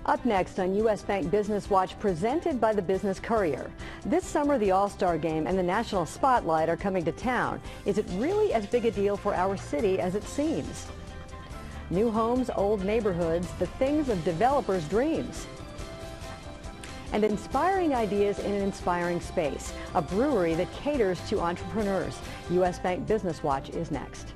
Up next on U.S. Bank Business Watch, presented by the Business Courier. This summer, the All-Star Game and the National Spotlight are coming to town. Is it really as big a deal for our city as it seems? New homes, old neighborhoods, the things of developers' dreams. And inspiring ideas in an inspiring space, a brewery that caters to entrepreneurs. U.S. Bank Business Watch is next.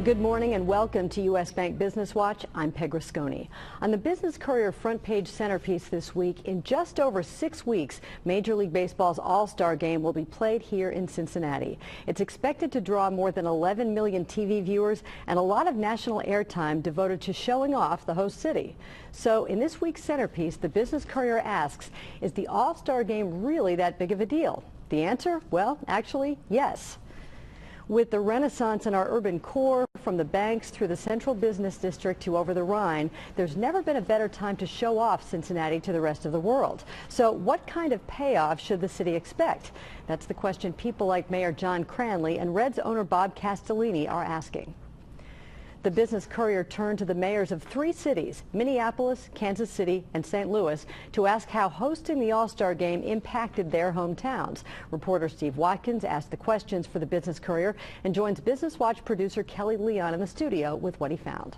Good morning and welcome to U.S. Bank Business Watch. I'm Peg Rasconi. On the Business Courier front page centerpiece this week, in just over 6 weeks, Major League Baseball's All-Star Game will be played here in Cincinnati. It's expected to draw more than 11 million TV viewers and a lot of national airtime devoted to showing off the host city. So in this week's centerpiece, the Business Courier asks, is the All-Star Game really that big of a deal? The answer? Well, actually, yes. With the renaissance in our urban core, from the banks through the central business district to over the Rhine, there's never been a better time to show off Cincinnati to the rest of the world. So what kind of payoff should the city expect? That's the question people like Mayor John Cranley and Reds owner Bob Castellini are asking. The Business Courier turned to the mayors of 3 cities, Minneapolis, Kansas City, and St. Louis, to ask how hosting the All-Star Game impacted their hometowns. Reporter Steve Watkins asked the questions for the Business Courier and joins Business Watch producer Kelly Leon in the studio with what he found.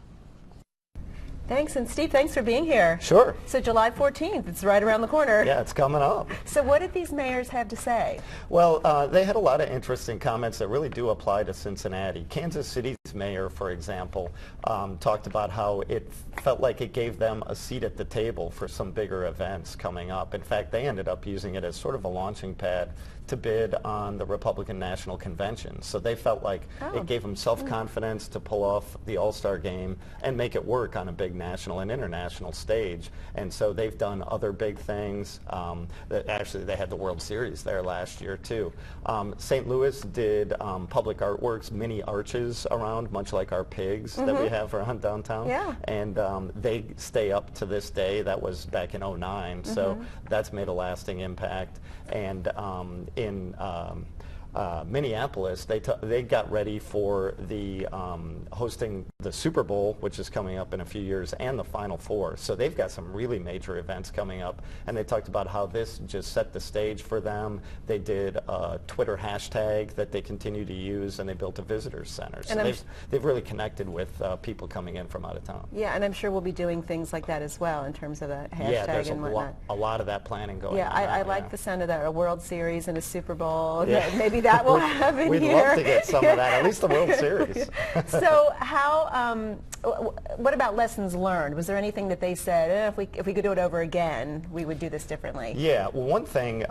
Thanks, and Steve, thanks for being here. Sure. So July 14th, it's right around the corner. Yeah, it's coming up. So what did these mayors have to say? Well, they had a lot of interesting comments that really do apply to Cincinnati. Kansas City's mayor, for example, talked about how it felt like it gave them a seat at the table for some bigger events coming up. In fact, they ended up using it as sort of a launching pad to bid on the Republican National Convention. So they felt like it gave them self-confidence to pull off the All-Star Game and make it work on a big national and international stage. And so they've done other big things. Actually, they had the World Series there last year, too. St. Louis did public artworks, mini arches around, much like our pigs that we have around downtown. Yeah. And they stay up to this day. That was back in '09. So that's made a lasting impact. And in Minneapolis, they got ready for the hosting the Super Bowl, which is coming up in a few years, and the Final Four. So they've got some really major events coming up, and they talked about how this just set the stage for them. They did a Twitter hashtag that they continue to use, and they built a visitors center. So they've really connected with people coming in from out of town. Yeah, and I'm sure we'll be doing things like that as well in terms of the hashtag there's and whatnot. a lot of that planning going on. Yeah, I like the sound of that, a World Series and a Super Bowl. Yeah. Maybe that will happen We'd here. love to get some of that, at least the World Series. So what about lessons learned? Was there anything that they said, if we could do it over again, we would do this differently? Yeah, well, one thing,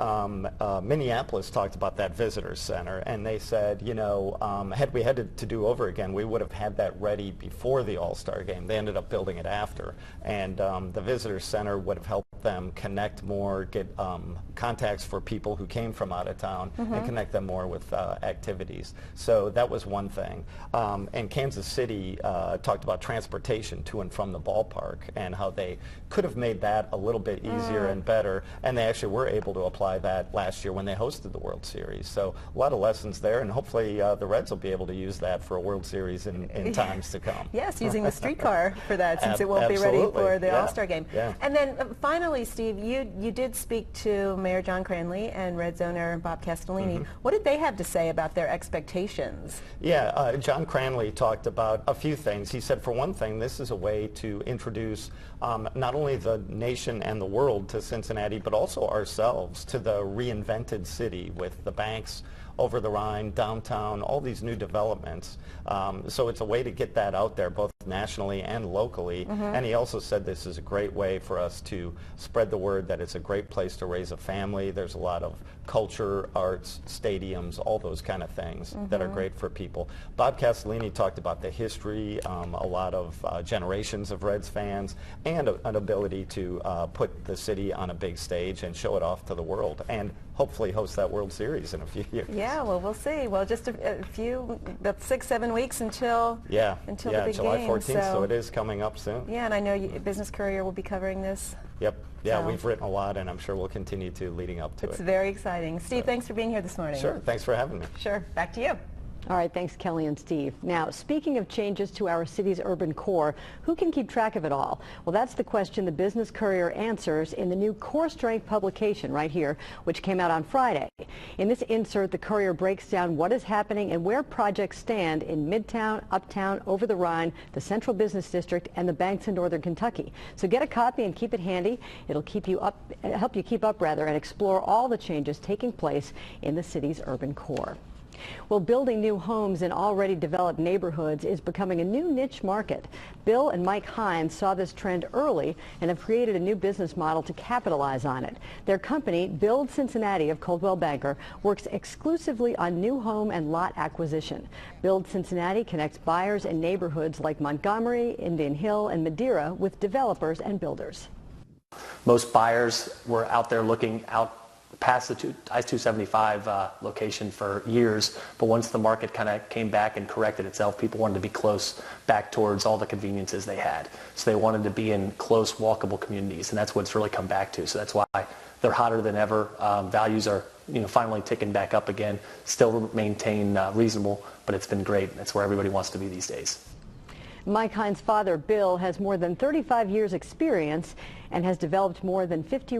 Minneapolis talked about that visitors center, and they said, you know, had we had to do over again, we would have had that ready before the All-Star Game. They ended up building it after, and the visitors center would have helped them connect more, get contacts for people who came from out of town, and connect them more with activities. So that was one thing. And Kansas City talked about transportation to and from the ballpark and how they could have made that a little bit easier and better, and they actually were able to apply that last year when they hosted the World Series. So a lot of lessons there, and hopefully the Reds will be able to use that for a World Series in times to come. Yes, using the streetcar for that, since it won't be ready for the All-Star Game. Yeah. And then finally, Steve, you did speak to Mayor John Cranley and Reds owner Bob Castellini. What did they have to say about their expectations? Yeah, John Cranley talked about a few things. He said, for one thing, this is a way to introduce not only the nation and the world to Cincinnati, but also ourselves to the reinvented city with the banks over the Rhine, downtown, all these new developments. So it's a way to get that out there, both nationally and locally. And he also said this is a great way for us to spread the word that it's a great place to raise a family. There's a lot of culture, arts, stadiums, all those kind of things that are great for people. Bob Castellini talked about the history, a lot of generations of Reds fans, and an ability to put the city on a big stage and show it off to the world, and hopefully host that World Series in a few years. Yeah, well, we'll see. Well, just a few, about 6-7 weeks until the big July game. 14th, so it is coming up soon. Yeah, and I know Business Courier will be covering this. Yep. Yeah, So we've written a lot, and I'm sure we'll continue to leading up to It's it. very exciting. Steve, thanks for being here this morning. Sure. Thanks for having me. Sure. Back to you. All right, thanks Kelly and Steve. Now, speaking of changes to our city's urban core, who can keep track of it all? Well, that's the question the Business Courier answers in the new Core Strength publication right here, which came out on Friday. In this insert, the Courier breaks down what is happening and where projects stand in Midtown, Uptown, Over the Rhine, the Central Business District, and the banks in Northern Kentucky. So get a copy and keep it handy. It'll help you keep up and explore all the changes taking place in the city's urban core. Well, building new homes in already developed neighborhoods is becoming a new niche market. Bill and Mike Hines saw this trend early and have created a new business model to capitalize on it. Their company, Build Cincinnati of Coldwell Banker, works exclusively on new home and lot acquisition. Build Cincinnati connects buyers in neighborhoods like Montgomery, Indian Hill, and Madeira with developers and builders. Most buyers were out there looking out past the I-275 location for years, but once the market kind of came back and corrected itself, people wanted to be close back towards all the conveniences they had. So they wanted to be in close, walkable communities, and that's what it's really come back to. So that's why they're hotter than ever. Values are, finally ticking back up again. Still maintain reasonable, but it's been great. That's where everybody wants to be these days. Mike Hines' father, Bill, has more than 35 years experience and has developed more than 50